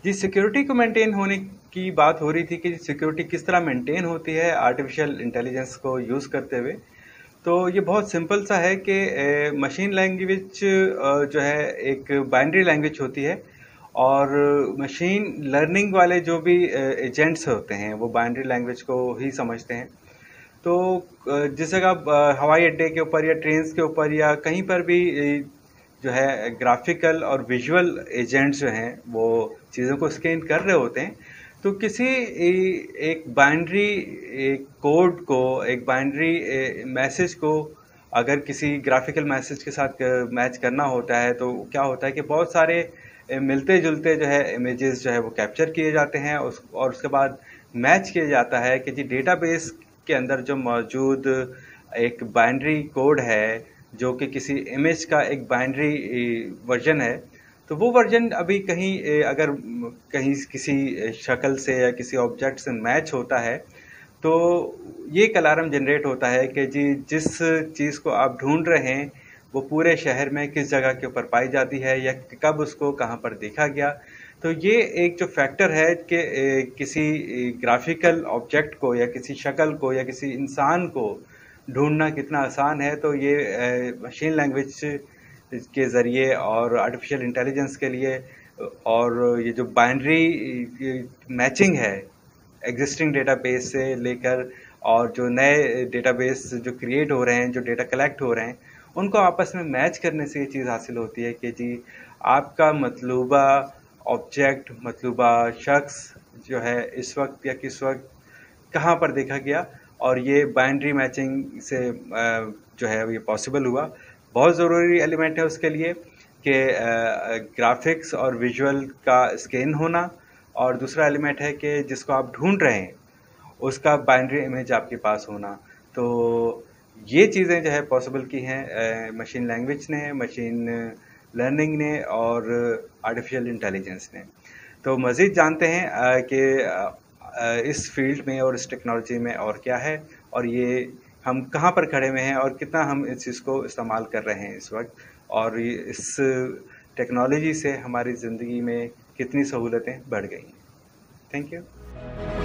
जी, security को maintain होने की बात हो रही थी कि सिक्योरिटी किस तरह मेंटेन होती है आर्टिफिशियल इंटेलिजेंस को यूज़ करते हुए। तो ये बहुत सिंपल सा है कि मशीन लैंग्वेज जो है एक बाइनरी लैंग्वेज होती है और मशीन लर्निंग वाले जो भी एजेंट्स होते हैं वो बाइनरी लैंग्वेज को ही समझते हैं। तो जिस जगह हवाई अड्डे के ऊपर या ट्रेन्स के ऊपर या कहीं पर भी जो है ग्राफिकल और विजुअल एजेंट्स जो हैं वो चीज़ों को स्कैन कर रहे होते हैं। तो किसी एक बाइनरी कोड को, एक बाइनरी मैसेज को अगर किसी ग्राफिकल मैसेज के साथ मैच करना होता है तो क्या होता है कि बहुत सारे मिलते जुलते जो है इमेजेस जो है वो कैप्चर किए जाते हैं और उसके बाद मैच किया जाता है कि जी डेटाबेस के अंदर जो मौजूद एक बाइनरी कोड है जो कि किसी इमेज का एक बाइनरी वर्जन है, तो वो वर्जन अभी कहीं अगर कहीं किसी शक्ल से या किसी ऑब्जेक्ट से मैच होता है तो ये एक अलार्म जनरेट होता है कि जी जिस चीज़ को आप ढूंढ रहे हैं वो पूरे शहर में किस जगह के ऊपर पाई जाती है या कब उसको कहाँ पर देखा गया। तो ये एक जो फैक्टर है कि किसी ग्राफिकल ऑब्जेक्ट को या किसी शक्ल को या किसी इंसान को ढूंढना कितना आसान है, तो ये मशीन लैंग्वेज के ज़रिए और आर्टिफिशियल इंटेलिजेंस के लिए और ये जो बाइनरी मैचिंग है एग्जिस्टिंग डेटाबेस से लेकर और जो नए डेटाबेस जो क्रिएट हो रहे हैं, जो डेटा कलेक्ट हो रहे हैं, उनको आपस में मैच करने से ये चीज़ हासिल होती है कि जी आपका मतलूबा ऑब्जेक्ट, मतलूबा शख्स जो है इस वक्त या किस वक्त कहाँ पर देखा गया। और ये बाइनरी मैचिंग से जो है ये पॉसिबल हुआ। बहुत ज़रूरी एलिमेंट है उसके लिए कि ग्राफिक्स और विजुअल का स्कैन होना, और दूसरा एलिमेंट है कि जिसको आप ढूंढ रहे हैं उसका बाइनरी इमेज आपके पास होना। तो ये चीज़ें जो है पॉसिबल की हैं मशीन लैंग्वेज ने, मशीन लर्निंग ने और आर्टिफिशियल इंटेलिजेंस ने। तो मज़ीद जानते हैं कि इस फील्ड में और इस टेक्नोलॉजी में और क्या है और ये हम कहाँ पर खड़े हुए हैं और कितना हम इस चीज़ को इस्तेमाल कर रहे हैं इस वक्त, और ये इस टेक्नोलॉजी से हमारी ज़िंदगी में कितनी सहूलतें बढ़ गई हैं। Thank you.